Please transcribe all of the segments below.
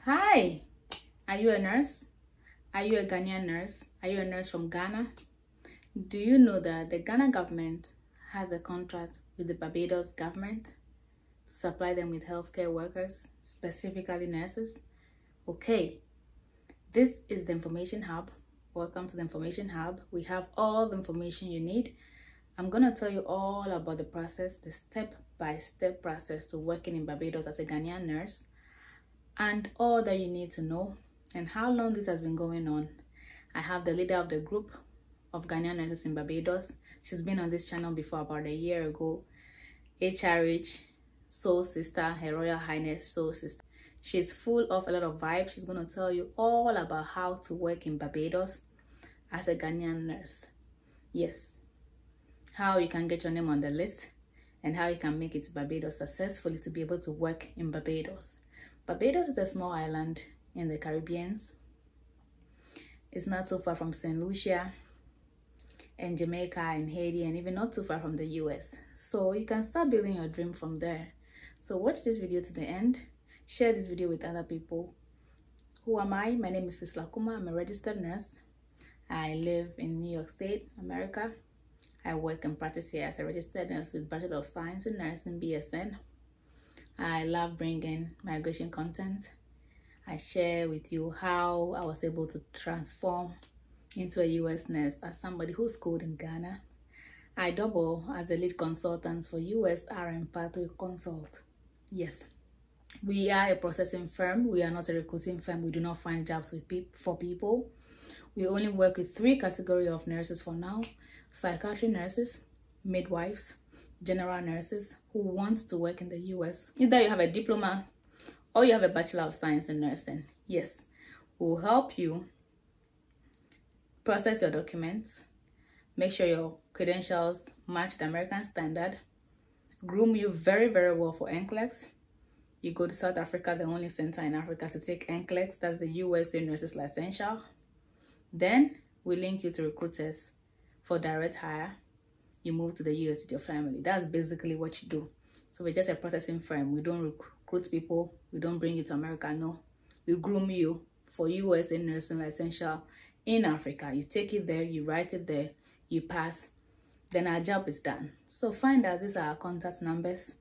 Hi, are you a nurse? Are you a Ghanaian nurse? Are you a nurse from Ghana? Do you know that the Ghana government has a contract with the Barbados government to supply them with healthcare workers, specifically nurses? Okay, this is the Information Hub. Welcome to the Information Hub. We have all the information you need. I'm going to tell you all about the process, the step-by-step process to working in Barbados as a Ghanaian nurse, and all that you need to know and how long this has been going on. I have the leader of the group of Ghanaian nurses in Barbados. She's been on this channel before about a year ago. HRH, Soul Sister, Her Royal Highness Soul Sister. She's full of a lot of vibes. She's going to tell you all about how to work in Barbados as a Ghanaian nurse. Yes, how you can get your name on the list and how you can make it to Barbados successfully to be able to work in Barbados. Barbados is a small island in the Caribbean. It's not too far from St. Lucia and Jamaica and Haiti, and even not too far from the US. So you can start building your dream from there. So watch this video to the end. Share this video with other people. Who am I? My name is Priscilla Kuma. I'm a registered nurse. I live in New York State, America. I work and practice here as a registered nurse with Bachelor of Science in Nursing, BSN. I love bringing migration content. I share with you how I was able to transform into a US nurse as somebody who's schooled in Ghana. I double as a lead consultant for USRN Pathway Consult. Yes, we are a processing firm. We are not a recruiting firm. We do not find jobs for people. We only work with 3 categories of nurses for now: psychiatry nurses, midwives, general nurses who want to work in the US. Either you have a diploma or you have a Bachelor of Science in Nursing. Yes, we'll help you process your documents, make sure your credentials match the American standard, groom you very, very well for NCLEX. You go to South Africa, the only center in Africa to take NCLEX, that's the USA Nurses Licensure. Then we link you to recruiters for direct hire. You move to the US with your family. That's basically what you do. So we're just a processing firm. We don't recruit people. We don't bring you to America. No, we groom you for USA nursing licensure in Africa. You take it there, you write it there, you pass, then our job is done. So find out, these are our contact numbers.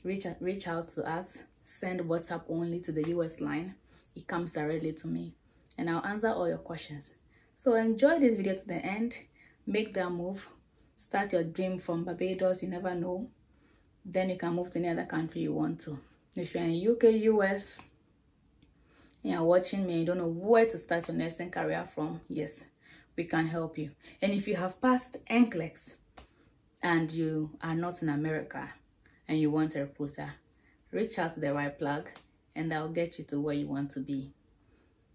Reach out to us. Send WhatsApp only to the US line. It comes directly to me and I'll answer all your questions. So enjoy this video to the end. Make that move. Start your dream from Barbados. You never know. Then you can move to any other country you want to. If you're in UK, US, and you're watching me and you don't know where to start your nursing career from, yes, we can help you. And if you have passed NCLEX and you are not in America and you want a recruiter, reach out to the right plug and I'll get you to where you want to be.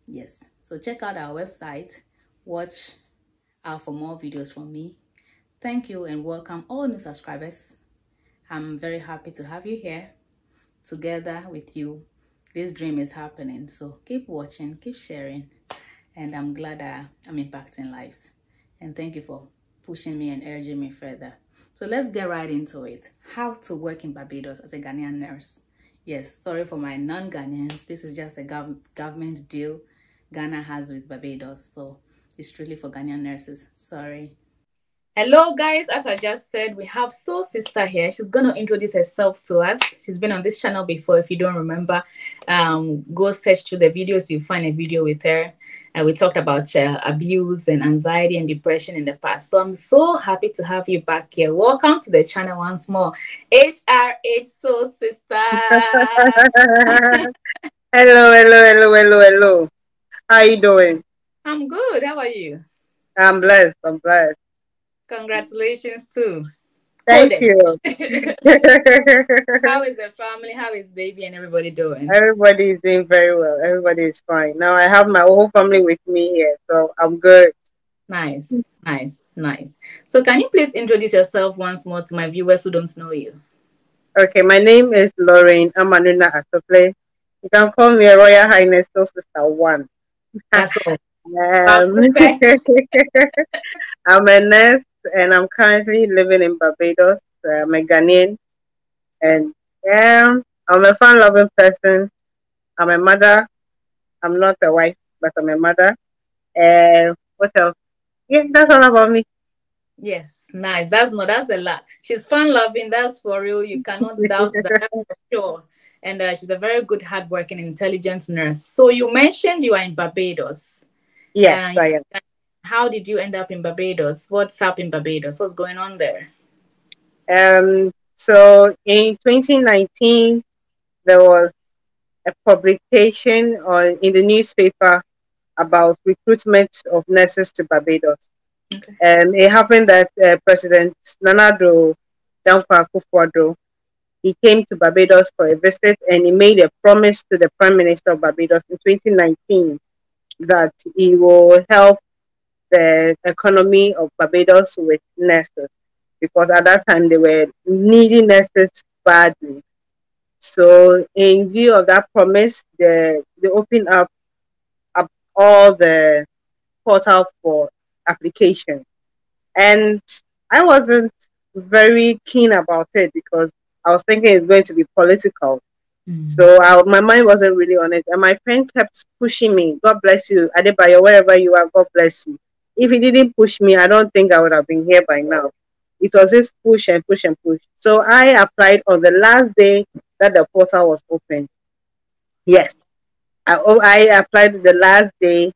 Yes, so check out our website. Watch out for more videos from me. Thank you and welcome all new subscribers. I'm very happy to have you here. Together with you, this dream is happening. So keep watching, keep sharing, and I'm glad that I'm impacting lives. And thank you for pushing me and urging me further. So let's get right into it. How to work in Barbados as a Ghanaian nurse. Yes, sorry for my non-Ghanaians. This is just a government deal Ghana has with Barbados. So it's strictly for Ghanaian nurses. Sorry. Hello guys, as I just said, we have Soul Sister here. She's going to introduce herself to us. She's been on this channel before. If you don't remember, go search through the videos. You'll find a video with her. And we talked about abuse and anxiety and depression in the past. So I'm so happy to have you back here. Welcome to the channel once more. HRH Soul Sister. Hello. How you doing? I'm good. How are you? I'm blessed. Congratulations too. Thank you. How is the family? How is baby and everybody doing? Everybody is doing very well. Everybody is fine. Now I have my whole family with me here, so I'm good. Nice. So can you please introduce yourself once more to my viewers who don't know you? Okay, my name is Lorraine Atopley. You can call me a Royal Highness Soul Sister 1. That's all. I'm a nurse and I'm currently living in Barbados. I'm a Ghanaian, and yeah, I'm a fun-loving person. I'm a mother I'm not a wife, but I'm a mother. What else? Yeah, that's all about me. Yes, nice. That's a lot. She's fun loving. That's for real. You cannot doubt that. That's for sure. And she's a very good, hardworking, intelligent nurse. So you mentioned you are in Barbados. Yes, Uh, I am. how did you end up in Barbados? What's up in Barbados? What's going on there? So in 2019, there was a publication on in the newspaper about recruitment of nurses to Barbados. Okay. It happened that President Nanado Dankwa Akufo-Addo, he came to Barbados for a visit, and he made a promise to the Prime Minister of Barbados in 2019 that he will help the economy of Barbados with nurses, because at that time they were needing nurses badly. So, in view of that promise, they opened up all the portal for application. And I wasn't very keen about it because I was thinking it's going to be political. Mm. So my mind wasn't really on it. And my friend kept pushing me. God bless you, Adebayo, wherever you are, God bless you. If he didn't push me, I don't think I would have been here by now. It was this push and push and push. So I applied on the last day that the portal was open. Yes, I applied the last day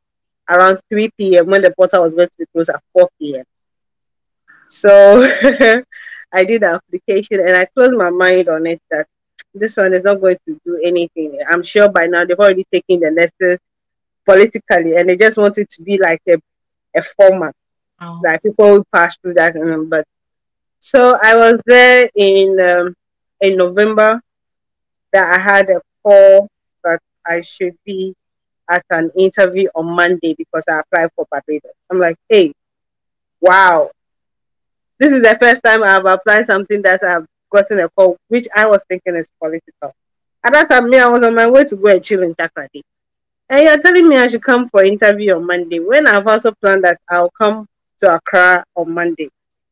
around 3 p.m. when the portal was going to be closed at 4 p.m. So I did the application and I closed my mind on it that this one is not going to do anything. I'm sure by now they've already taken the lessons politically and they just want it to be like a format Oh. that people will pass through that. But so I was there in November that I had a call that I should be at an interview on Monday because I applied for Barbados. I'm like, hey, wow, this is the first time I've applied something that I've gotten a call, which I was thinking is political. At that time, me, I was on my way to go and chill in Takrady. And you're telling me I should come for interview on Monday when I've also planned that I'll come to Accra on Monday.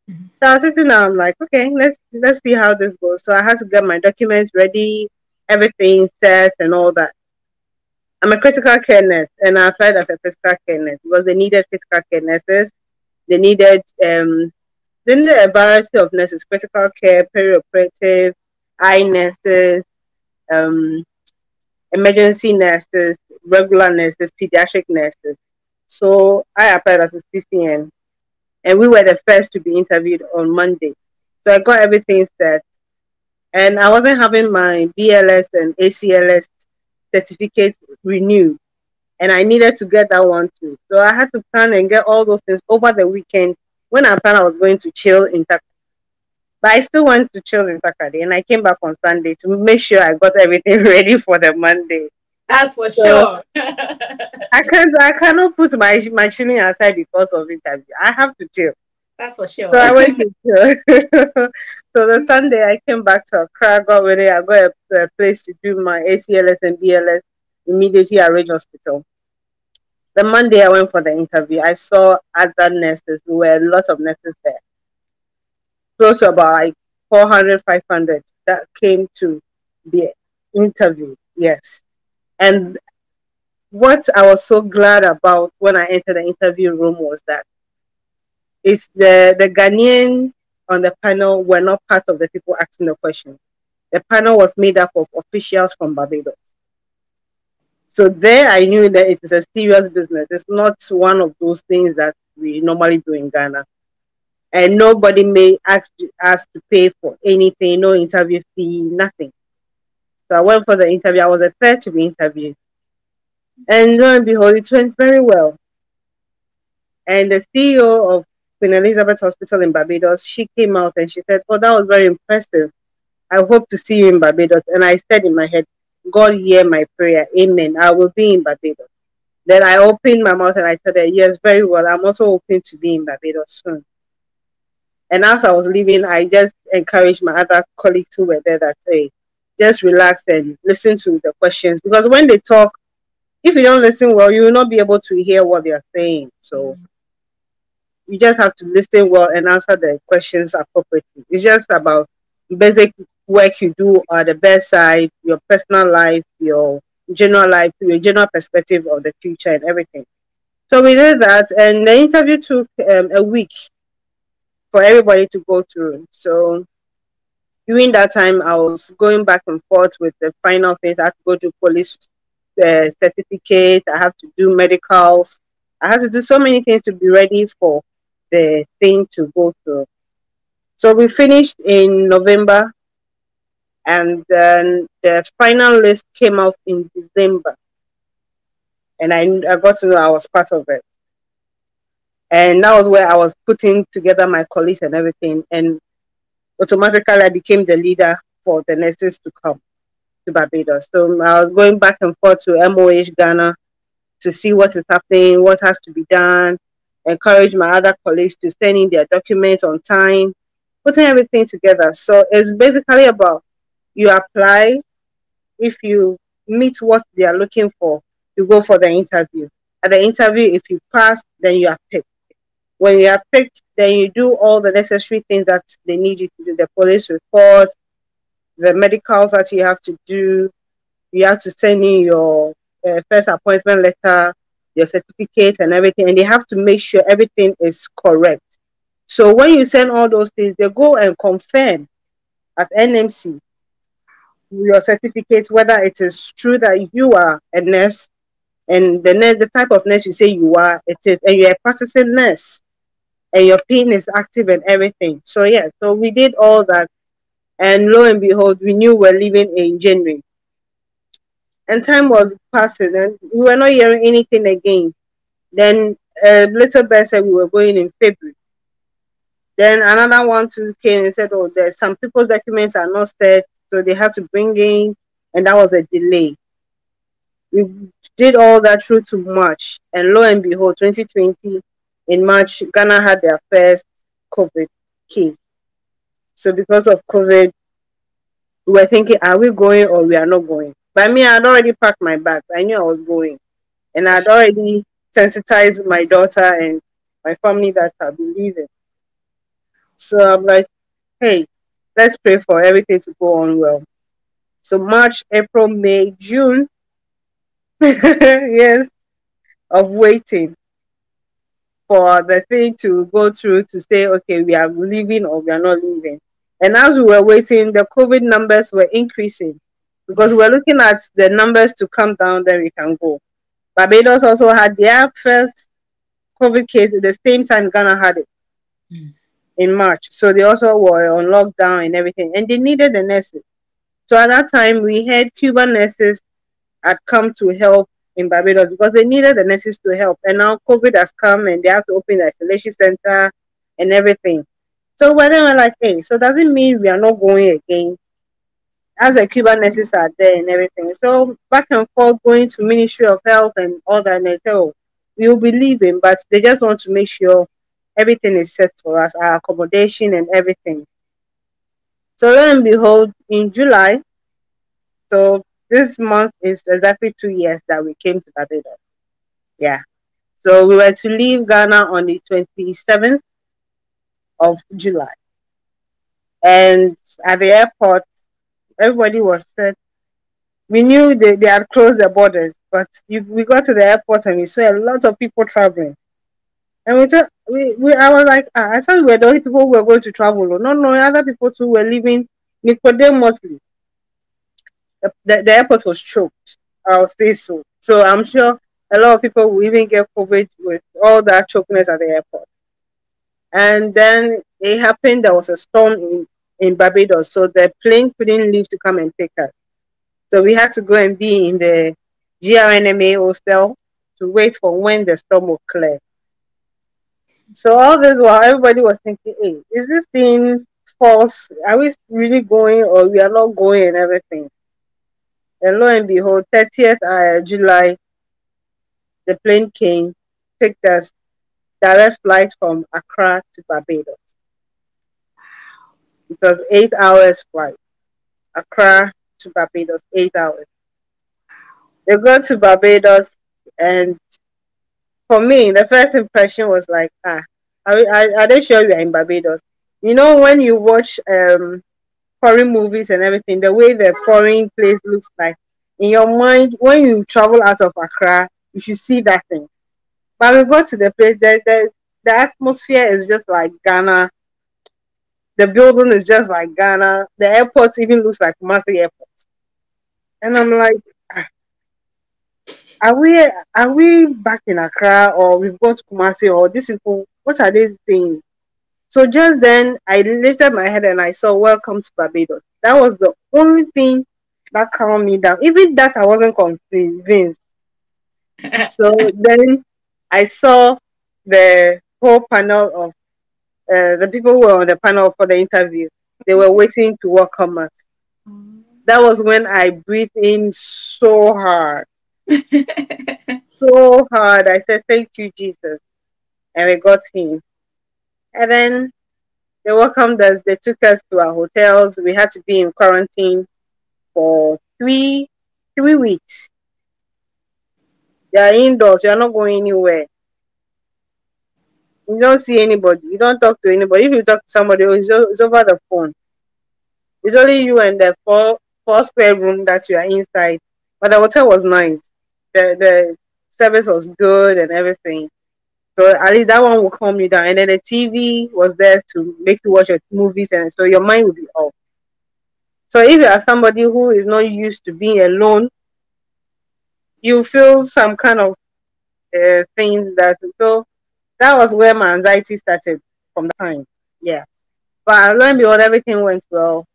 Mhm. So I was sitting there, I'm like, okay, let's see how this goes. So I had to get my documents ready, everything set and all that. I'm a critical care nurse and I applied as a critical care nurse because they needed critical care nurses. They needed then there are a variety of nurses, critical care, perioperative, eye nurses, um, emergency nurses, regular nurses, pediatric nurses. So I applied as a CCN and we were the first to be interviewed on Monday. So I got everything set and I wasn't having my BLS and ACLS certificates renewed and I needed to get that one too. So I had to plan and get all those things over the weekend when I planned I was going to chill in Takrady. But I still went to chill in Saturday and I came back on Sunday to make sure I got everything ready for the Monday. That's for So sure. I cannot put my chilling aside because of interview. I have to chill. That's for So sure. I went to chill. So the Sunday I came back to Accra, got ready, I got a place to do my ACLS and BLS immediately at Ridge Hospital. The Monday I went for the interview. I saw other nurses. There were a lot of nurses there, close to about like 400, 500 that came to the interview. Yes. And what I was so glad about when I entered the interview room was that it's the Ghanaian on the panel were not part of the people asking the questions. The panel was made up of officials from Barbados. So there I knew that it is a serious business. It's not one of those things that we normally do in Ghana. And nobody may ask us to pay for anything, no interview fee, nothing. So I went for the interview. I was the third to be interviewed. And lo and behold, it went very well. And the CEO of Queen Elizabeth Hospital in Barbados, she came out and she said, oh, that was very impressive. I hope to see you in Barbados. And I said in my head, God hear my prayer. Amen. I will be in Barbados. Then I opened my mouth and I said, yes, very well. I'm also hoping to be in Barbados soon. And as I was leaving, I just encouraged my other colleagues who were there that say, just relax and listen to the questions. Because when they talk, if you don't listen well, you will not be able to hear what they are saying. So you just have to listen well and answer the questions appropriately. It's just about basic work you do at the bedside, your personal life, your general life, a general perspective of the future and everything. So we did that, and the interview took a week for everybody to go through. So during that time, I was going back and forth with the final things. I had to go to police certificate. I have to do medicals. I had to do so many things to be ready for the thing to go through. So we finished in November, and then the final list came out in December, and I got to know I was part of it. And that was where I was putting together my colleagues and everything, and automatically I became the leader for the nurses to come to Barbados. So I was going back and forth to MOH Ghana to see what is happening, what has to be done, encourage my other colleagues to send in their documents on time, putting everything together. So it's basically about you apply. If you meet what they are looking for, you go for the interview. At the interview, if you pass, then you are picked. When you are picked, then you do all the necessary things that they need you to do, the police report, the medicals that you have to do. You have to send in your first appointment letter, your certificate and everything, and they have to make sure everything is correct. So when you send all those things, they go and confirm at NMC your certificate, whether it is true that you are a nurse, and the type of nurse you say you are, it is, and you're a practicing nurse, and your PIN is active and everything. So yeah, so we did all that, and lo and behold, we knew we're leaving in January. And time was passing, and we were not hearing anything again. Then little bird said we were going in February. Then another one too came and said, "Oh, there's some people's documents are not set, so they have to bring in," and that was a delay. We did all that through to March, and lo and behold, 2020 in March, Ghana had their first COVID case. So because of COVID, we were thinking, are we going or we are not going? But me, I had already packed my bags. I knew I was going. And I'd already sensitized my daughter and my family that I'll be leaving. So I'm like, hey, let's pray for everything to go on well. So March, April, May, June, yes, of waiting for the thing to go through to say, okay, we are leaving or we are not leaving. And as we were waiting, the COVID numbers were increasing because we're looking at the numbers to come down, then we can go. Barbados also had their first COVID case at the same time Ghana had it in March. So they also were on lockdown and everything, and they needed the nurses. So at that time, we had Cuban nurses had come to help in Barbados because they needed the nurses to help. And now COVID has come and they have to open the isolation center and everything. So when they were like, hey, so does it mean we are not going again? As the Cuban nurses are there and everything. So back and forth going to Ministry of Health and all that, and they say, oh, we will be leaving, but they just want to make sure everything is set for us, our accommodation and everything. So lo and behold, in July, so this month is exactly 2 years that we came to Barbados. Yeah. So we were to leave Ghana on the 27th of July. And at the airport, everybody was set. We knew they had closed the borders, but we got to the airport and we saw a lot of people traveling. And I was like, I thought we were the only people who were going to travel. No, other people too were leaving Nicodemously. The airport was choked. I'll say so. So I'm sure a lot of people will even get COVID with all that chokeness at the airport. And then it happened, there was a storm in Barbados, so the plane couldn't leave to come and pick us. So we had to go and be in the GRNMA hostel to wait for when the storm would clear. So all this while, everybody was thinking, hey, is this thing false? Are we really going or we are not going and everything? And lo and behold, 30th July, the plane came, picked us, direct flight from Accra to Barbados. It was 8 hours flight. Accra to Barbados, 8 hours. They got to Barbados, and for me, the first impression was like, are they sure we are in Barbados? You know, when you watch foreign movies and everything, the way the foreign place looks like in your mind, when you travel out of Accra, you should see that thing. But we got to the place, the atmosphere is just like Ghana. The building is just like Ghana. The airport even looks like Kumasi Airport. And I'm like, "Ah, are we back in Accra, or we've gone to Kumasi, or these people, what are they saying?" So just then I lifted my head and I saw "Welcome to Barbados." That was the only thing that calmed me down. Even that I wasn't convinced. So then I saw the whole panel of the people who were on the panel for the interview. They were waiting to welcome us. That was when I breathed in so hard. So hard. I said, "Thank you, Jesus." And we got in. And then they welcomed us. They took us to our hotels. We had to be in quarantine for three weeks. You are indoors. You are not going anywhere. You don't see anybody. You don't talk to anybody. If you talk to somebody, it's over the phone. It's only you and the four square room that you are inside. But the hotel was nice. The service was good and everything. So at least that one will calm you down. And then the TV was there to make you watch your movies, and so your mind will be off. So if you are somebody who is not used to being alone, you feel some kind of thing that. So that was where my anxiety started from the time. Yeah. But lo and behold, everything went well.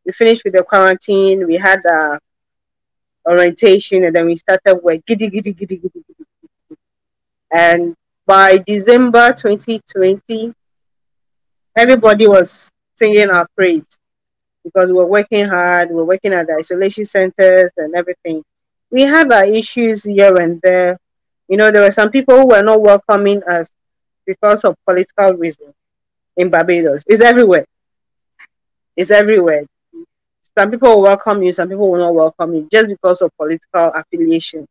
We finished with the quarantine. We had orientation, and then we started work. Giddy, giddy, giddy, giddy, giddy. And by December 2020, everybody was singing our praise because we were working hard. We were working at the isolation centers and everything. We had our issues here and there. You know, there were some people who were not welcoming us because of political reasons in Barbados. It's everywhere. It's everywhere. Some people will welcome you, some people will not welcome you just because of political affiliation.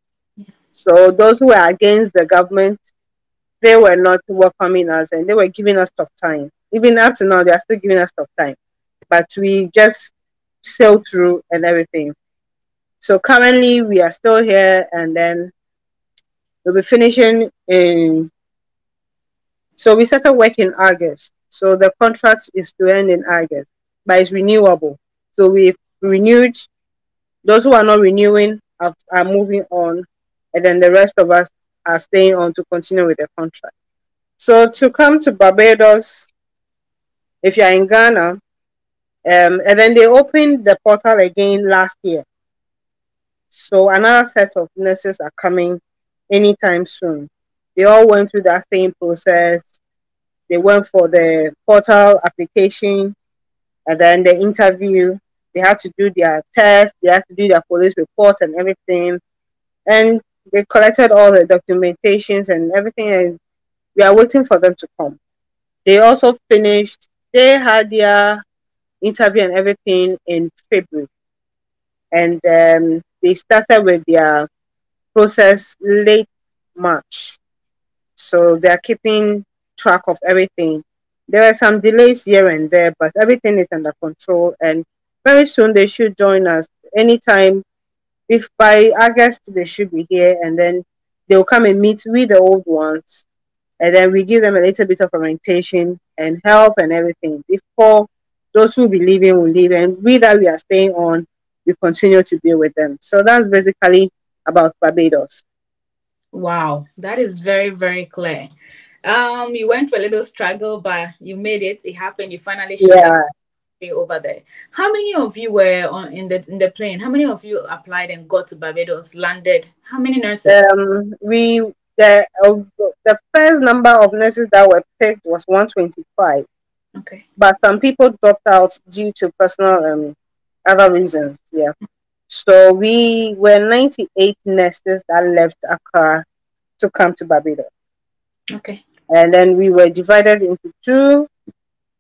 So those who were against the government, they were not welcoming us and they were giving us tough time. Even up to now, they are still giving us tough time. But we just sailed through and everything. So currently we are still here, and then we'll be finishing in. So we started work in August. So the contract is to end in August, but it's renewable. So we've renewed. Those who are not renewing are moving on, and then the rest of us are staying on to continue with the contract. So to come to Barbados, if you're in Ghana, and then they opened the portal again last year. So another set of nurses are coming anytime soon. They all went through that same process. They went for the portal application and then the interview. They had to do their test, they had to do their police report and everything. And they collected all the documentations and everything, and we are waiting for them to come. They also finished, they had their interview and everything in February. And they started with their process late March. So they're keeping track of everything. There are some delays here and there, but everything is under control. And very soon they should join us anytime. If by August they should be here, and then they'll come and meet with the old ones. And then we give them a little bit of orientation and help and everything. Before those who will be leaving will leave, and we that we are staying on, we continue to be with them. So that's basically about Barbados. Wow, that is very, very clear. You went through a little struggle, but you made it. It happened. You finally showed up Yeah. over there. How many of you were on in the plane? How many of you applied and got to Barbados, landed? How many nurses? We the first number of nurses that were picked was 125, Okay. but some people dropped out due to personal other reasons. Yeah. So we were 98 nurses that left Accra to come to Barbados. Okay. And then we were divided into two.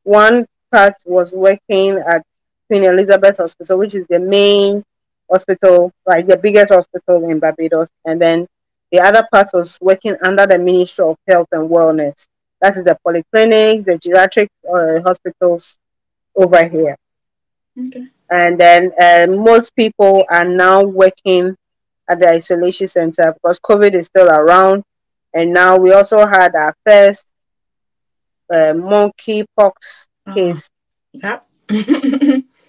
One part was working at Queen Elizabeth Hospital, which is the main hospital, like the biggest hospital in Barbados. And then the other part was working under the Ministry of Health and Wellness. That is the polyclinics, the geriatric hospitals over here. Okay. And then most people are now working at the isolation center because COVID is still around. And now we also had our first monkeypox case Yep.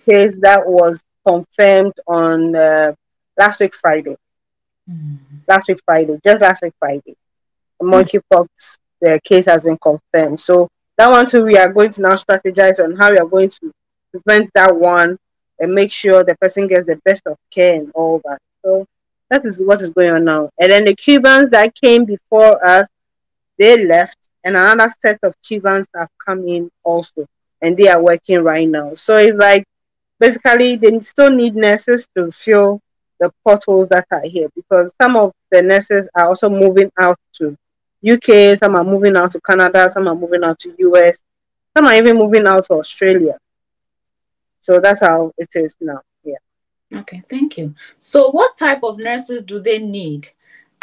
case that was confirmed on last week Friday. Just last week Friday. Monkeypox, the case has been confirmed. So that one too, we are going to now strategize on how we are going to prevent that one and make sure the person gets the best of care and all that. So that is what is going on now. And then the Cubans that came before us, they left, and another set of Cubans have come in also, and they are working right now. So it's like basically they still need nurses to fill the potholes that are here because some of the nurses are also moving out to UK, some are moving out to Canada, some are moving out to US, some are even moving out to Australia. So that's how it is now. Yeah. Okay, thank you. So what type of nurses do they need?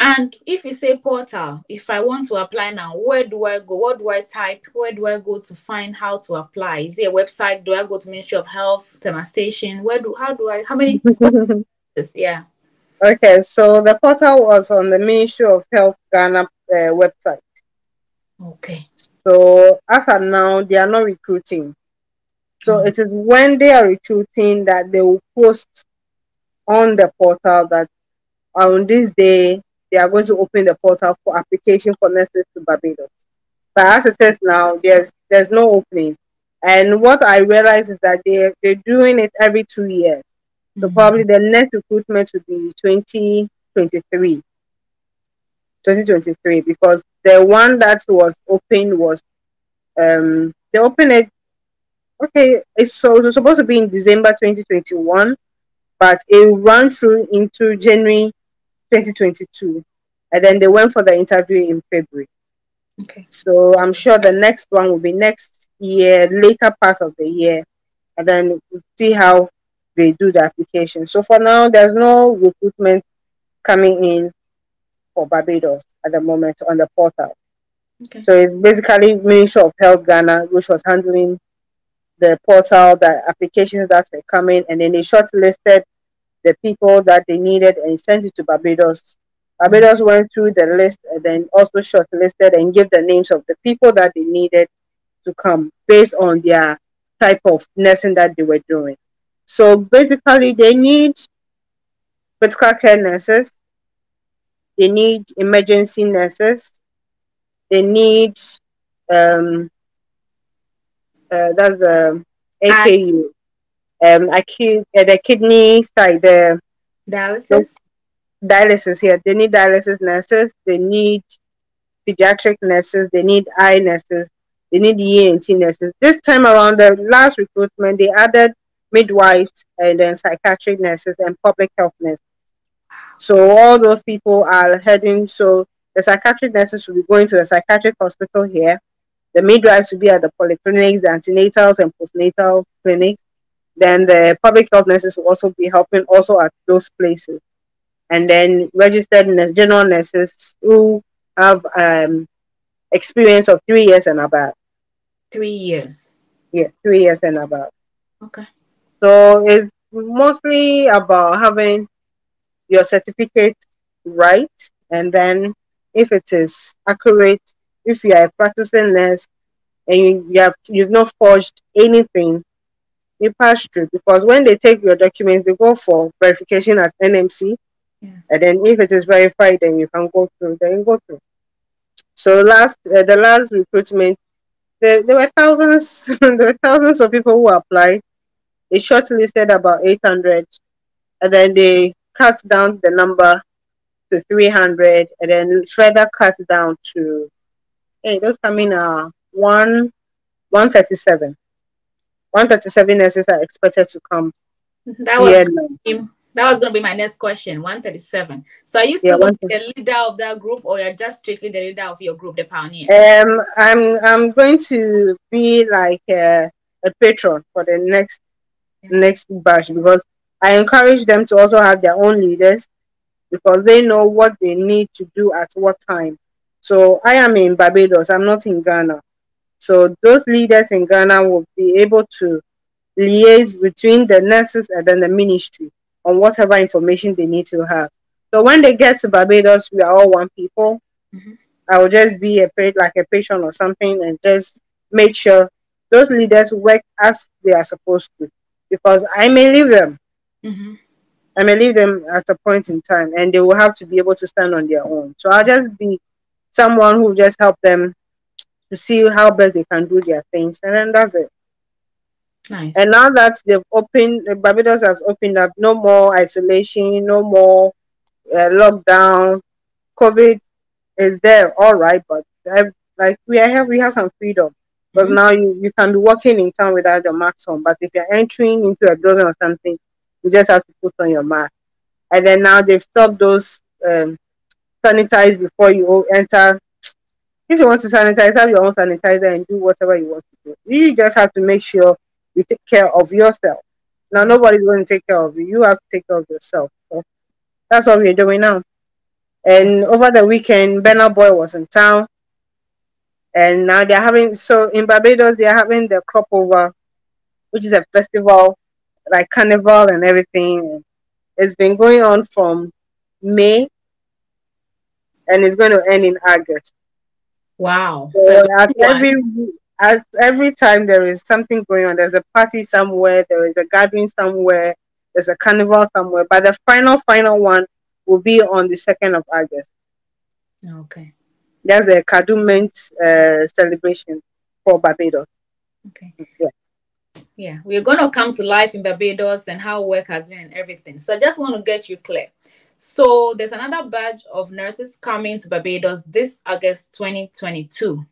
And if you say portal, if I want to apply now, where do I go? What do I type? Where do I go to find how to apply? Is there a website? Do I go to Ministry of Health, Tema Station? How many? Yeah. Okay, so the portal was on the Ministry of Health Ghana website. Okay. So as of now, they are not recruiting. So it is when they are recruiting that they will post on the portal that on this day they are going to open the portal for application for nurses to Barbados. But as it is now, there's no opening. And what I realize is that they're doing it every 2 years. So probably the next recruitment would be 2023. 2023, because the one that was open was they opened it. Okay, it was supposed to be in December 2021, but it ran through into January 2022, and then they went for the interview in February. Okay. So I'm sure the next one will be next year, later part of the year, and then we'll see how they do the application. So for now, there's no recruitment coming in for Barbados at the moment on the portal. Okay. So it's basically Ministry of Health Ghana, which was handling the portal, the applications that were coming, and then they shortlisted the people that they needed and sent it to Barbados. Barbados went through the list and then also shortlisted and gave the names of the people that they needed to come based on their type of nursing that they were doing. So basically, they need critical care nurses, they need emergency nurses, they need that's the AKU, the kidney side, the Dialysis. dialysis here. They need dialysis nurses. They need pediatric nurses. They need eye nurses. They need ENT nurses. This time around, the last recruitment, they added midwives and then psychiatric nurses and public health nurses. So all those people are heading. So the psychiatric nurses will be going to the psychiatric hospital here. The midwives will be at the polyclinics, the antenatals and postnatal clinics. Then the public health nurses will also be helping also at those places. And then registered nurse, general nurses who have experience of 3 years and above. 3 years. Yeah, 3 years and above. Okay. So it's mostly about having your certificate right, and then if it is accurate, if you are a practicing nurse and you've not forged anything, you pass through. Because when they take your documents, they go for verification at NMC, and then if it is verified, then you can go through. Then you go through. So the last recruitment, there were thousands, there were thousands of people who applied. They shortlisted about 800, and then they cut down the number to 300, and then further cut down to those coming 137. 137 nurses are expected to come. That was going to be my next question. 137. So are you still the leader of that group, or you're just strictly the leader of your group, the pioneers? I'm going to be like a patron for the next batch, because I encourage them to also have their own leaders, because they know what they need to do at what time. So I am in Barbados, I'm not in Ghana. So those leaders in Ghana will be able to liaise between the nurses and then the ministry on whatever information they need to have. So when they get to Barbados, we are all one people. Mm-hmm. I will just be like a patient or something and just make sure those leaders work as they are supposed to. Because I may leave them. Mm-hmm. I may leave them at a point in time and they will have to be able to stand on their own. So I'll just be someone who just help them to see how best they can do their things. And then that's it. Nice. And now that they've opened, Barbados has opened up, no more isolation, no more lockdown. COVID is there, all right, but like we have some freedom. Because Mm-hmm. now you can be walking in town without your mask on, but if you're entering into a building or something, you just have to put on your mask. And then now they've stopped those sanitize before you enter. If you want to sanitize, have your own sanitizer and do whatever you want to do. You just have to make sure you take care of yourself. Now Yeah. nobody's going to take care of you. You have to take care of yourself. So that's what we're doing now. Yeah. And over the weekend, Bernard Boy was in town, and now they're having so in Barbados they're having the crop over, which is a festival like carnival and everything. It's been going on from May and it's going to end in August. Wow. So a So big one. at every time there is something going on, there's a party somewhere, there is a gathering somewhere, there's a carnival somewhere. But the final one will be on the 2nd of August. Okay. That's the Cadument celebration for Barbados. Okay. Yeah. Yeah. We're gonna come to life in Barbados and how work has been and everything. So I just want to get you clear. So there's another batch of nurses coming to Barbados this August 2022.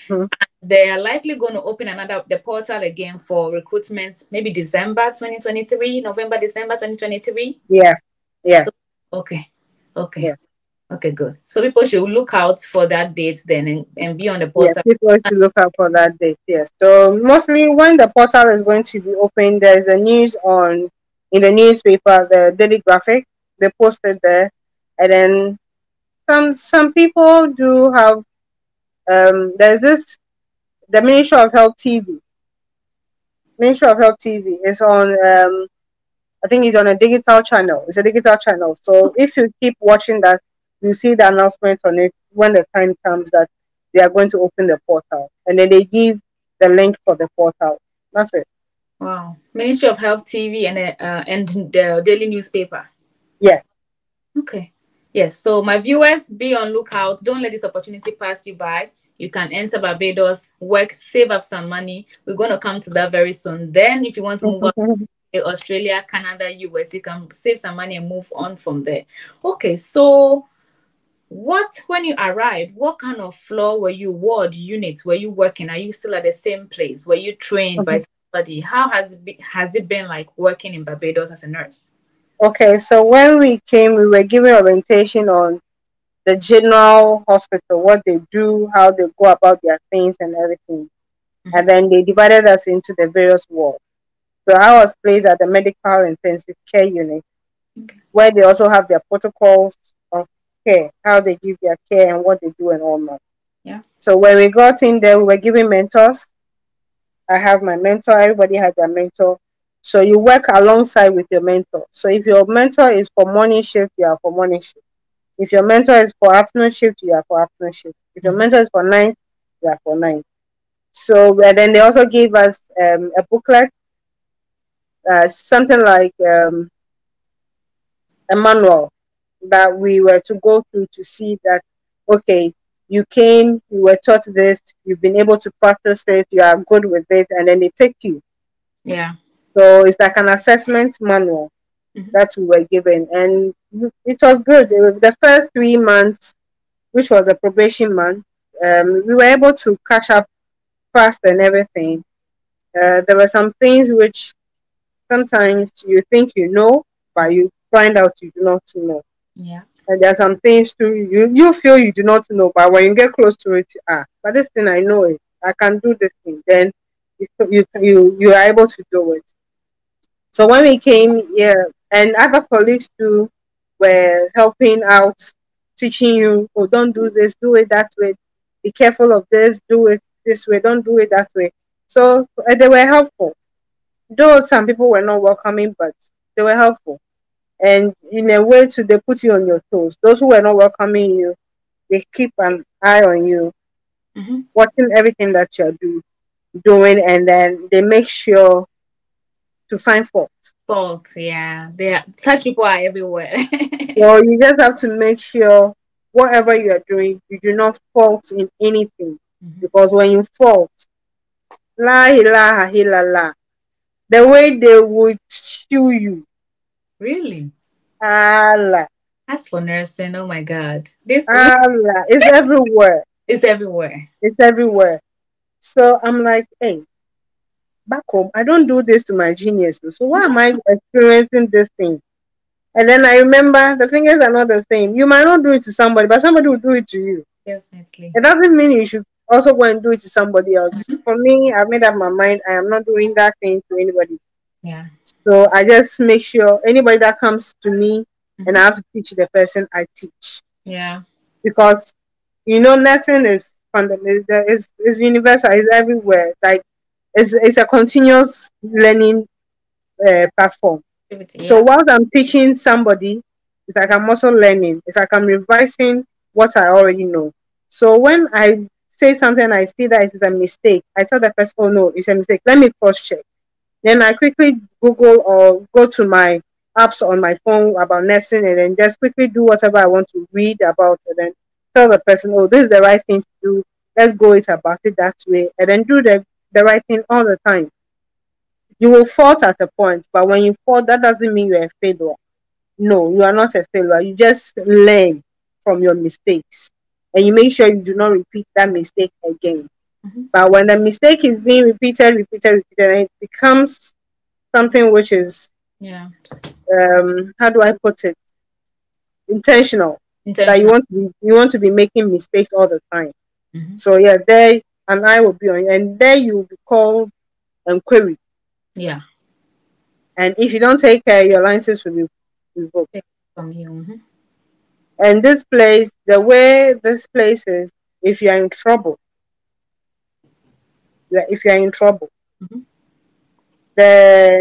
Mhm. They are likely going to open another the portal again for recruitment, maybe December 2023, November, December 2023. Yeah. Yeah. Okay. Okay. Yeah. Okay, good. So people should look out for that date then and be on the Yes, portal. people should look out for that date. Yes. So mostly when the portal is going to be open, there's a news on in the newspaper, the Daily Graphic. They posted there, and then some people do have. There's this the Ministry of Health TV. Ministry of Health TV is on. I think it's on a digital channel. It's a digital channel. So if you keep watching that, you see the announcement on it when the time comes that they are going to open the portal, and then they give the link for the portal. That's it. Wow. Ministry of Health TV and the daily newspaper. Yeah. Okay. Yes. So my viewers, be on lookout. Don't let this opportunity pass you by. You can enter Barbados, work, save up some money. We're going to come to that very soon. Then, if you want to move on to Australia, Canada, US, you can save some money and move on from there. Okay. So, when you arrived, what kind of floor were you, ward, units were you working? Are you still at the same place? Were you trained by somebody? How has it been like working in Barbados as a nurse? Okay. So when we came, we were given orientation on the general hospital, what they do, how they go about their things, and everything. Mm-hmm. And then they divided us into the various wards. So I was placed at the medical intensive care unit, Okay. where they also have their protocols of care, how they give their care and what they do and all that. Yeah. So when we got in there, we were given mentors. I have my mentor, everybody has their mentor. So you work alongside with your mentor. So if your mentor is for morning shift, you are for morning shift. If your mentor is for afternoon shift, you are for afternoon shift. If your Mm-hmm. mentor is for night, you are for night. So and then they also gave us a booklet, something like a manual that we were to go through to see that, okay, you came, you were taught this, you've been able to practice it, you are good with it, and then they take you. Yeah. So it's like an assessment manual Mm-hmm. that we were given, and it was good. The first 3 months, which was the probation month, we were able to catch up fast and everything. There were some things which sometimes you think you know, but you find out you do not know. Yeah. And there are some things too you feel you do not know, but when you get close to it, but this thing I know it. I can do this thing. Then you are able to do it. So when we came here, and other colleagues too were helping out, teaching you, oh, don't do this, do it that way. Be careful of this, do it this way, don't do it that way. So they were helpful. Though some people were not welcoming, but they were helpful. And in a way, to they put you on your toes. Those who were not welcoming you, they keep an eye on you, watching everything that you're doing, and then they make sure to find fault. Fault, yeah. Such people are everywhere. So you just have to make sure whatever you are doing, you do not fault in anything. Because when you fault, la ilaha illallah, the way they would chew you. Really? Allah. As for nursing, oh my God. This Allah. It's everywhere. is everywhere. It's everywhere. So I'm like, hey, back home, I don't do this to my genius. So why am I experiencing this thing? And then I remember the fingers are not the same. You might not do it to somebody, but somebody will do it to you. Definitely. It doesn't mean you should also go and do it to somebody else. For me, I've made up my mind. I am not doing that thing to anybody. Yeah. So I just make sure anybody that comes to me and I have to teach the person, I teach. Yeah. Because nursing is fundamental. Is universal. It's everywhere. Like it's a continuous learning platform. Yeah. So while I'm teaching somebody, it's like I'm also learning. It's like I'm revising what I already know. So when I say something, I see that it is a mistake, I tell the person, oh no, it's a mistake. Let me cross check. Then I quickly Google or go to my apps on my phone about nursing and then just quickly do whatever I want to read about and then tell the person, oh, this is the right thing to do. Let's go about it that way. And then do the right thing all the time. You will fault at a point, but when you fall, that doesn't mean you're a failure. No, you are not a failure. You just learn from your mistakes and you make sure you do not repeat that mistake again. But when the mistake is being repeated, and it becomes something which is, how do I put it? Intentional. That you want to be making mistakes all the time. So yeah, there an eye will be on you, and there you will be called and queried. Yeah. And if you don't take care, your license will be revoked. From you. And this place, the way this place is, if you're in trouble, the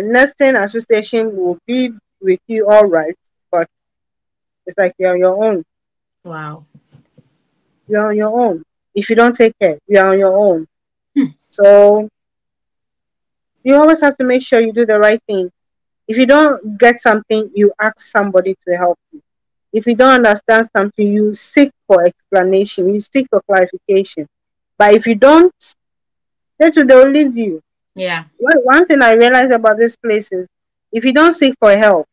nursing association will be with you all right, but it's like you're on your own. Wow. You're on your own. If you don't take care, you're on your own. So you always have to make sure you do the right thing. If you don't get something, you ask somebody to help you. If you don't understand something, you seek for explanation, you seek for clarification. But if you don't, then they'll leave you. Yeah. One thing I realized about this place is if you don't seek for help,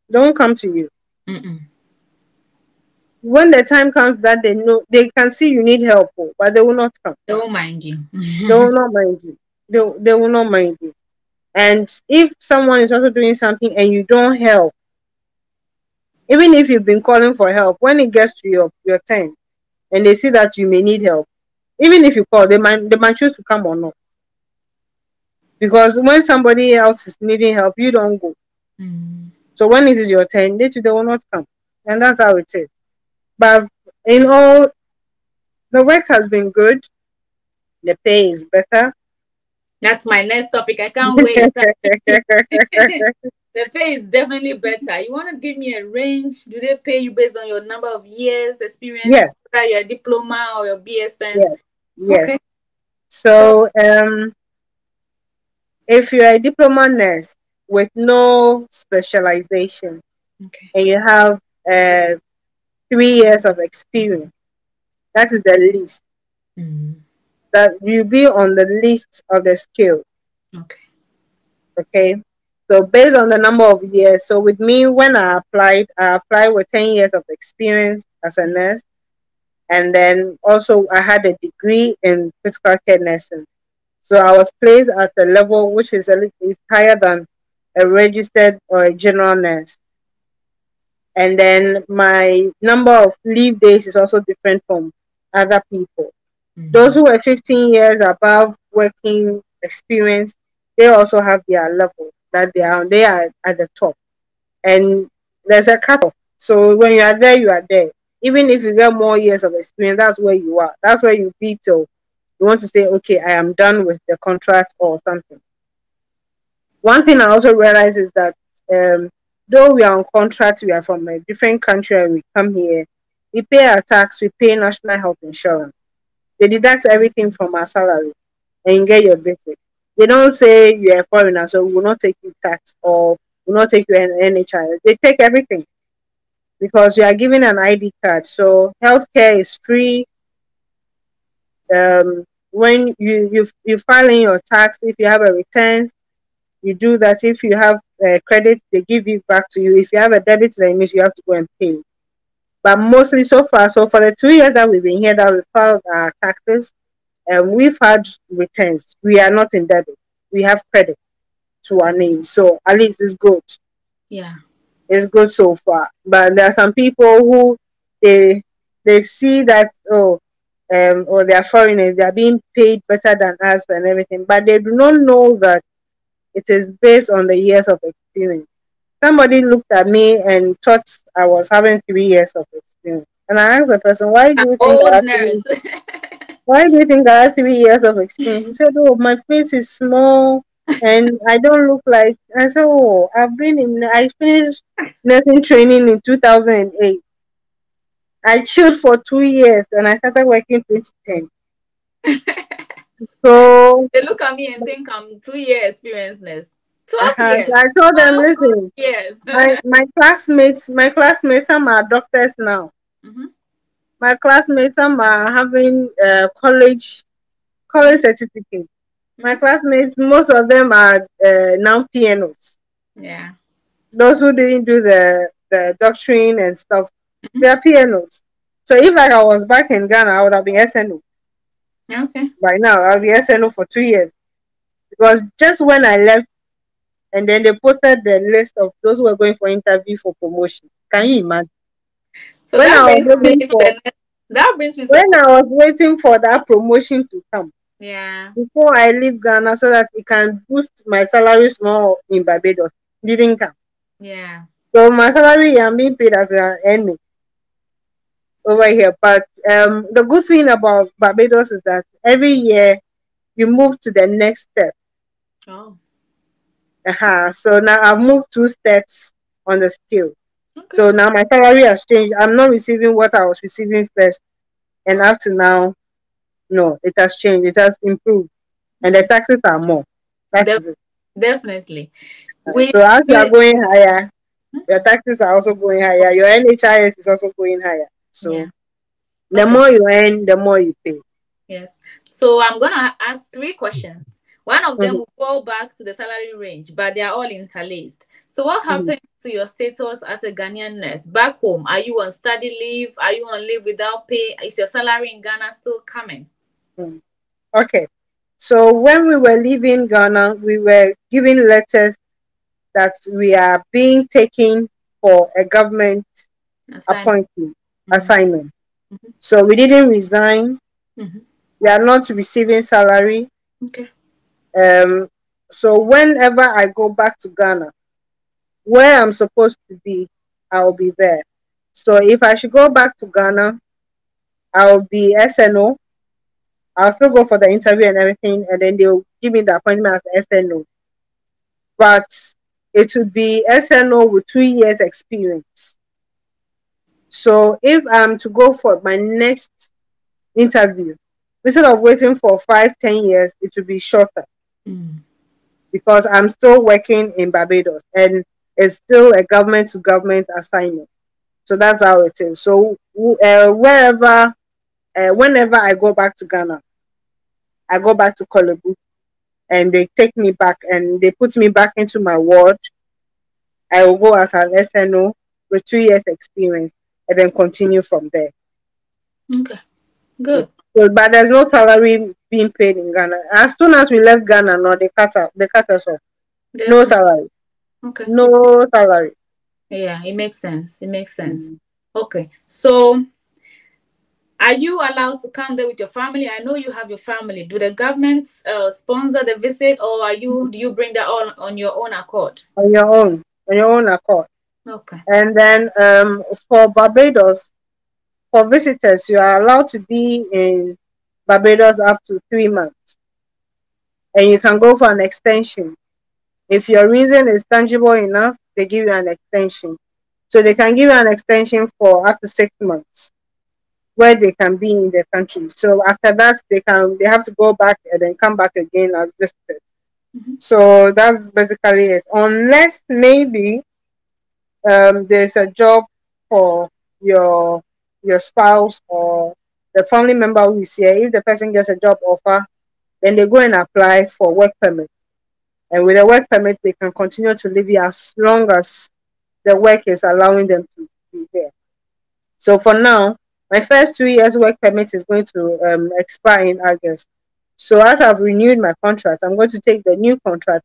they won't come to you. When the time comes that they know, they can see you need help, but they will not come. They won't mind you. They will not mind you. They will not mind you. And if someone is also doing something and you don't help, even if you've been calling for help, when it gets to your turn and they see that you may need help, even if you call, they might choose to come or not. Because when somebody else is needing help, you don't go. So when it is your turn, they will not come. And that's how it is. But in all, the work has been good. The pay is better. That's my next topic. I can't wait. The pay is definitely better. You want to give me a range? Do they pay you based on your number of years experience? Yes. Whether your diploma or your BSN? Yes. Okay. So if you're a diploma nurse with no specialization, and you have 3 years of experience, that is the least. That you be on the list of the scale. Okay. So based on the number of years, so with me, when I applied with 10 years of experience as a nurse. And then also I had a degree in critical care nursing. So I was placed at a level which is higher than a registered or a general nurse. And then my number of leave days is also different from other people. Those who were 15 years above working experience, they also have their level that they are at the top. And there's a cutoff. So when you are there, you are there. Even if you get more years of experience, that's where you are. That's where you be till you want to say, okay, I am done with the contract or something. One thing I also realized is that though we are on contract, we are from a different country and we come here, we pay our tax, we pay national health insurance. They deduct everything from our salary and you get your basic. They don't say you're a foreigner, so we will not take you tax or will not take you an NHIS. They take everything because you are given an ID card. So healthcare is free. When you file in your tax, if you have a return, you do that. If you have credit, they give it back to you. If you have a debit, then it means you have to go and pay. But mostly so far, so for the 2 years that we've been here, that we filed our taxes, we've had returns. We are not in debit. We have credit to our name. So at least it's good. Yeah. It's good so far. But there are some people who they they see that or they are foreigners, they are being paid better than us and everything, but they do not know that it is based on the years of experience. Somebody looked at me and thought I was having 3 years of experience. And I asked the person, An old nurse. why do you think I have 3 years of experience? He said, oh, my face is small and I don't look like. I said, oh, I finished nursing training in 2008. I chilled for 2 years and I started working 2010. So They look at me and think I'm 2 year experience nurse. 12 so years. I told them, 12 good listen, years. my classmates, some are doctors now. Mm-hmm. My classmates, some are having college certificate. My Mm-hmm. classmates, most of them are now pianos. Yeah. Those who didn't do the doctrine and stuff, Mm-hmm. they are pianos. So if like I was back in Ghana, I would have been SNO. Okay. By now, I'll be SNO for 2 years. Because just when I left, and then they posted the list of those who were going for interview for promotion. Can you Mm-hmm. imagine? So When that I was brings me waiting to for the next, that brings me to when I was waiting for that promotion to come yeah. before I leave Ghana so that it can boost my salary small in Barbados, didn't come. Yeah. So my salary I'm being paid as an NO over here. But the good thing about Barbados is that every year you move to the next step. Oh. So now I've moved 2 steps on the scale. Okay. So now my salary has changed. I'm not receiving what I was receiving first, and up to now, no, it has changed. It has improved, and the Yeah. taxes are more. That Def- is it. definitely. We So as you are we going higher, your taxes are also going higher. Your NHIS is also going higher. yeah. So the Okay. more you earn, the more you pay. Yes. So I'm gonna ask 3 questions. One of them Mhm, will go back to the salary range, but they are all interlaced. So what mhm, happened to your status as a Ghanaian nurse back home? Are you on study leave? Are you on leave without pay? Is your salary in Ghana still coming? mhm. Okay. So when we were leaving Ghana, we were given letters that we are being taken for a government Assignment. appointment Mm-hmm. assignment. Mm-hmm. So we didn't resign. Mm-hmm. We are not receiving salary. Okay. Um, so whenever I go back to Ghana, where I'm supposed to be, I'll be there. So if I should go back to Ghana, I'll be SNO. I'll still go for the interview and everything, and then they'll give me the appointment as SNO. But it would be SNO with 2 years experience. So if I'm to go for my next interview, instead of waiting for 5, 10 years, it will be shorter Mm. because I'm still working in Barbados and it's still a government to government assignment. So that's how it is. So whenever I go back to Ghana, I go back to Kolebu and they take me back and they put me back into my ward. I will go as an SNO with 2 years experience and then continue from there. Okay. Yeah. Good. So, but there's no salary being paid in Ghana. As soon as we left Ghana, no, they cut us off. No Definitely. salary. Okay. No salary. Yeah, it makes sense. It makes sense. Mm. Okay. So are you allowed to come there with your family? I know you have your family. Do the government sponsor the visit, or do you bring that all on your own accord? On your own accord. Okay. And then for Barbados, for visitors, you are allowed to be in Barbados up to 3 months, and you can go for an extension. If your reason is tangible enough, they give you an extension. So they can give you an extension for up to 6 months where they can be in the country. So after that, they have to go back and then come back again as visited. So that's basically it. Unless maybe there's a job for your your spouse or the family member who is here. If the person gets a job offer, then they go and apply for work permit. And with a work permit, they can continue to live here as long as the work is allowing them to be here. So for now, my first 2 years work permit is going to expire in August. So as I've renewed my contract, I'm going to take the new contract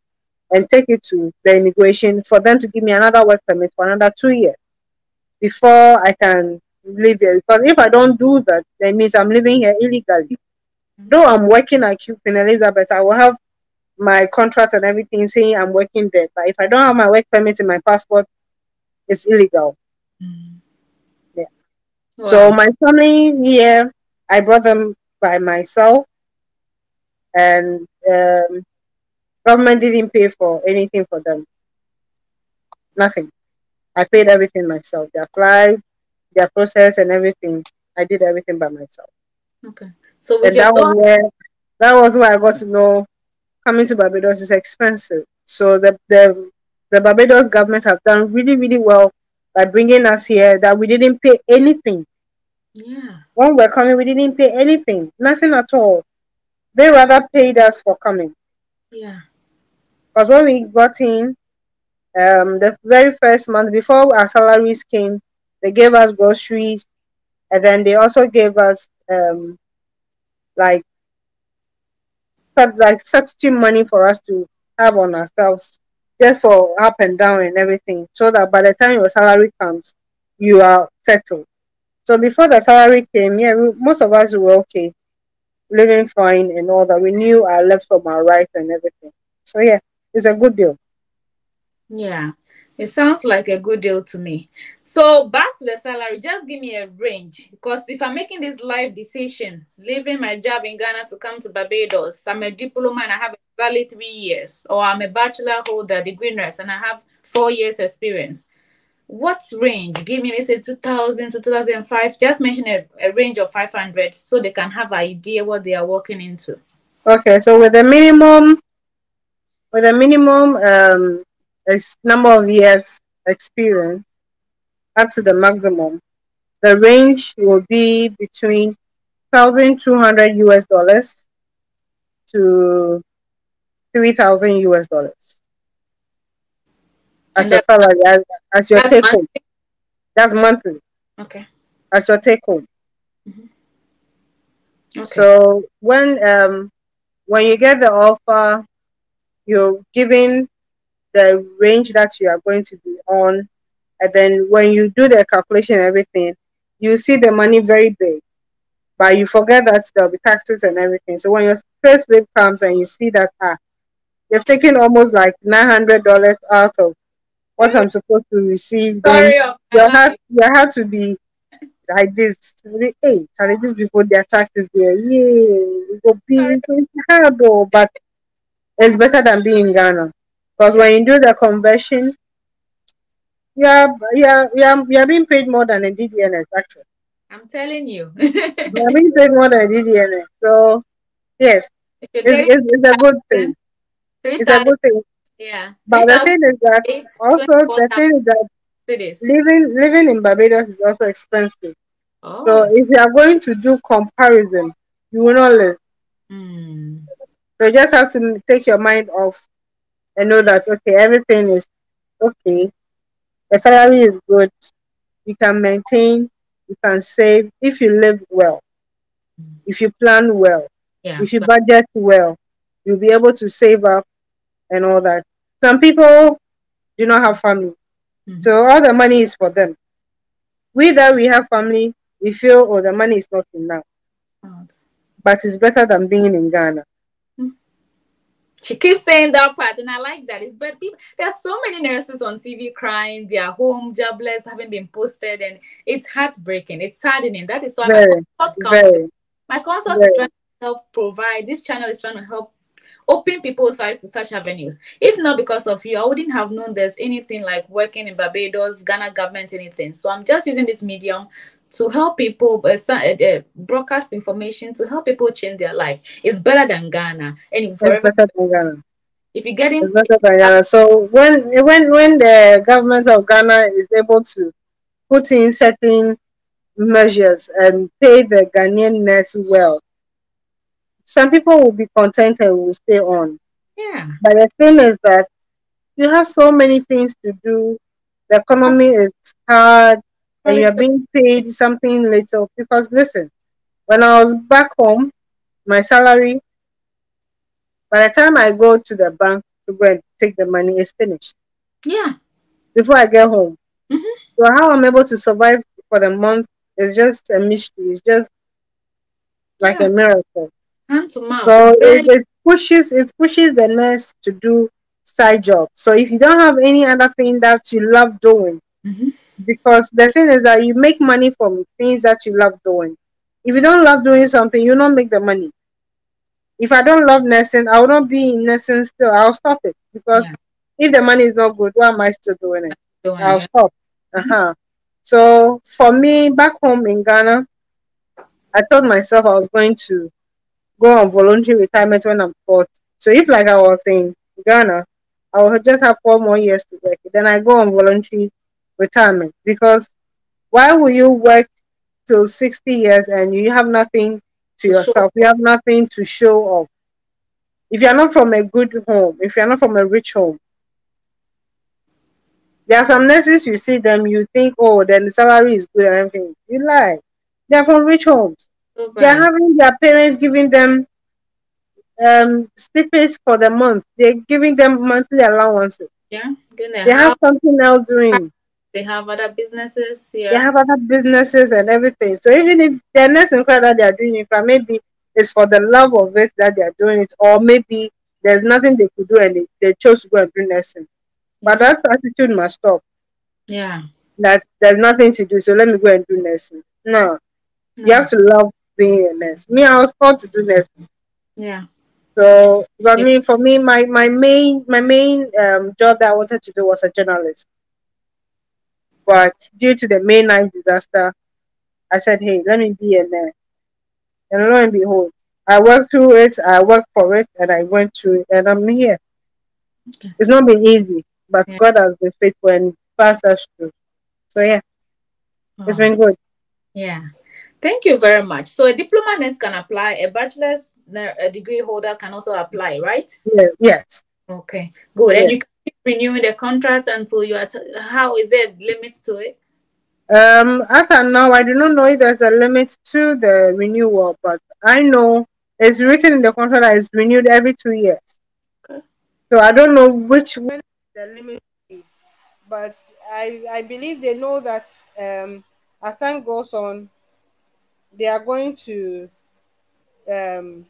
and take it to the immigration for them to give me another work permit for another 2 years before I can live here. Because if I don't do that, that means I'm living here illegally. Though I'm working at Queen Elizabeth, I will have my contract and everything saying I'm working there. But if I don't have my work permit in my passport, it's illegal. Yeah. So Wow. my family here, I brought them by myself, and government didn't pay for anything for them. Nothing. I paid everything myself. Their flight, their process, and everything. I did everything by myself. Okay. So with And your daughter, that was where I got to know coming to Barbados is expensive. So the Barbados government have done really, really well by bringing us here, that we didn't pay anything. yeah, When we're coming, we didn't pay anything, nothing at all. They rather paid us for coming. yeah, Because when we got in, the very first month before our salaries came, they gave us groceries, and then they also gave us like substitute money for us to have on ourselves, just for up and down and everything, so that by the time your salary comes, you are settled. So before the salary came, yeah, most of us were okay, living fine and all that. We knew our left from our right and everything. So yeah, it's a good deal. yeah. It sounds like a good deal to me. So back to the salary, just give me a range. Because if I'm making this life decision, leaving my job in Ghana to come to Barbados, I'm a diploma and I have exactly 3 years, or I'm a bachelor holder, degree nurse, and I have 4 years experience. What range? Give me, let's say 2000 to 2005. Just mention a range of 500 so they can have an idea what they are walking into. Okay, so with a minimum number of years experience up to the maximum, the range will be between 1,200 US dollars to 3,000 US dollars as And your salary, as your that's take home. monthly. That's monthly Okay. as your take home. Okay. So when you get the offer, you're given the range that you are going to be on, and then when you do the calculation and everything, you see the money very big, but you forget that there'll be taxes and everything. So when your first slip comes and you see that you've taken almost like $900 out of what I'm supposed to receive, then Story of my your life. heart to be like this. Hey, can this before their taxes there? Yeah, it will Story be it's hard though, but it's better than being in Ghana. Because of, when you do the conversion, you're being paid more than a DDNS actually. I'm telling you. You're being paid more than a DDNS. So yes, If you're it's, getting it's, it's a good thing. 3,000, It's a good thing. yeah, But the 3,000, thing is that also the 24,000 thing is that cities. living in Barbados is also expensive. So Oh. if you are going to do comparison, you will not live. Hmm. So you just have to take your mind off and know that okay, everything is okay. The salary is good. You can maintain. You can save if you live well. If you plan well. Yeah. If you budget well, you'll be able to save up and all that. Some people do not have family, Mhm. so all the money is for them. We that we have family, we feel oh the money is not enough, Out. but it's better than being in Ghana. She keeps saying that part, and I like that. It's but people, there are so many nurses on TV crying, they are home, jobless, haven't been posted, and it's heartbreaking. It's saddening. That is why my Very, consult comes in. very, My consult is trying very. to help provide. This channel is trying to help open people's eyes to such avenues. If not because of you, I wouldn't have known there's anything like working in Barbados, Ghana government, anything. So I'm just using this medium to help people broadcast information to help people change their life. It's better than Ghana. And for It's every, better than Ghana. if you're getting, It's better than Ghana. So when the government of Ghana is able to put in certain measures and pay the Ghanaian nurse well, some people will be content and will stay on. yeah, But the thing is that you have so many things to do. The economy is hard, and you're quality of, being paid something little. Because listen, when I was back home, my salary, by the time I go to the bank to go and take the money, is finished yeah. before I get home. Mm-hmm. So how I'm able to survive for the month is just a mystery. It's just like Yeah, a miracle. hand to mouth. So It's barely. it pushes the nurse to do side jobs. So if you don't have any other thing that you love doing, Mm-hmm. because the thing is that you make money from things that you love doing. If you don't love doing something, you don't make the money. If I don't love nursing, I will not be in nursing still. I'll stop it because Yeah, if the money is not good, why am I still doing it? doing I'll it. stop. Mm-hmm. Uh-huh. So for me, back home in Ghana, I told myself I was going to go on voluntary retirement when I'm 40. So if like I was in Ghana, I will just have 4 more years to work. Then I go on voluntary retirement because why will you work till 60 years and you have nothing to To show. yourself? You have nothing to show off. If you're not from a good home, if you're not from a rich home, there are some nurses you see them, you think, oh, then the salary is good and everything. You lie. They're from rich homes. So They're bad. having their parents giving them stipends for the month. They're giving them monthly allowances. Yeah, getting a They have house. something else doing. They have other businesses. They Yeah, have other businesses and everything. So even if the nursing credit that they are doing, if maybe it's for the love of it that they are doing it, or maybe there's nothing they could do and they chose to go and do nursing. But yeah, that attitude must stop. yeah. That there's nothing to do, so let me go and do nursing. No, you have No, to love being a nurse. Me, I was called to do nursing. yeah. So, but Yeah. for me, my main job that I wanted to do was a journalist. But due to the May 9th disaster, I said, hey, let me be a nurse. And lo and behold, I worked through it, I worked for it, and I went through it, and I'm here. Okay. It's not been easy, but Yeah. God has been faithful and passed us through. So, yeah, it's Oh, been good. yeah. Thank you very much. So a diploma nurse can apply. A bachelor's a degree holder can also apply, right? Yeah, yes, Okay, good. And yes. you can keep renewing the contract until you are. How is there a limit to it? As I know, I do not know if there's a limit to the renewal, but I know it's written in the contract that it's renewed every 2 years. Okay. So I don't know which when the limit is, but I believe they know that as time goes on, they are going to um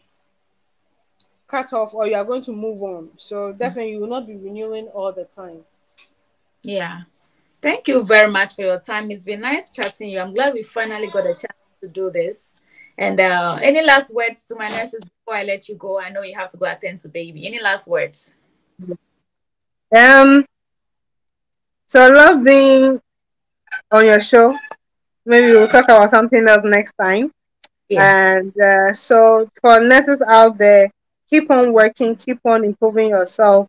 cut off or you are going to move on. So definitely you will not be renewing all the time. Yeah. Thank you very much for your time. It's been nice chatting you. I'm glad we finally got a chance to do this. And any last words to my nurses before I let you go? I know you have to go attend to baby. Any last words? Um, so I love being on your show. Maybe we'll talk about something else next time. Yes. And so for nurses out there, keep on working, keep on improving yourself,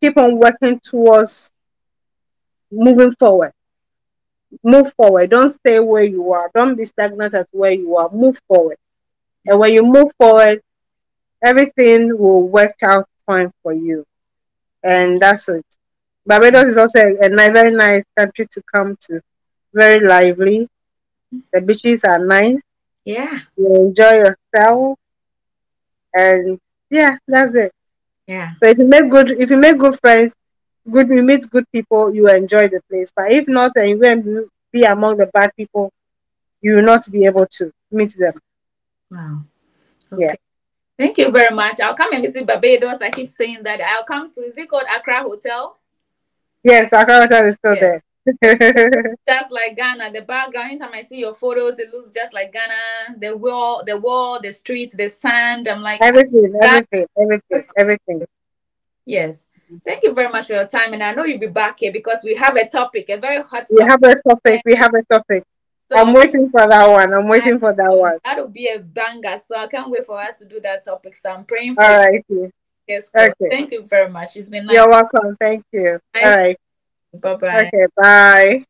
keep on working towards moving forward. Move forward. Don't stay where you are. Don't be stagnant at where you are. Move forward. And Yeah. when you move forward, everything will work out fine for you. And that's it. Yeah. Barbados is also a very nice country to come to. Very lively. The beaches are nice. Yeah. You enjoy yourself. And yeah, that's it. Yeah. So if you make good friends, you meet good people, you enjoy the place. But if not, and you go and be among the bad people, you will not be able to meet them. Wow. Yeah. Okay. Thank you very much. I'll come and visit Barbados. I keep saying that. I'll come to, is it called Accra Hotel? Yes, our character is still Yes. there. Just like Ghana, the background. Anytime I see your photos, it looks just like Ghana. The wall, the streets, the sand. I'm like, Everything, that. everything, everything, everything. Yes. Thank you very much for your time. And I know you'll be back here because we have a topic, a very hot We topic. have a topic. We have a topic. I'm So waiting for that one. I'm waiting for that one. that'll be a banger. So I can't wait for us to do that topic. So I'm praying for All you. right. Yes, Okay. thank you very much. It's been nice. You're welcome. Thank you. All Nice. right. Bye bye. Okay. Bye.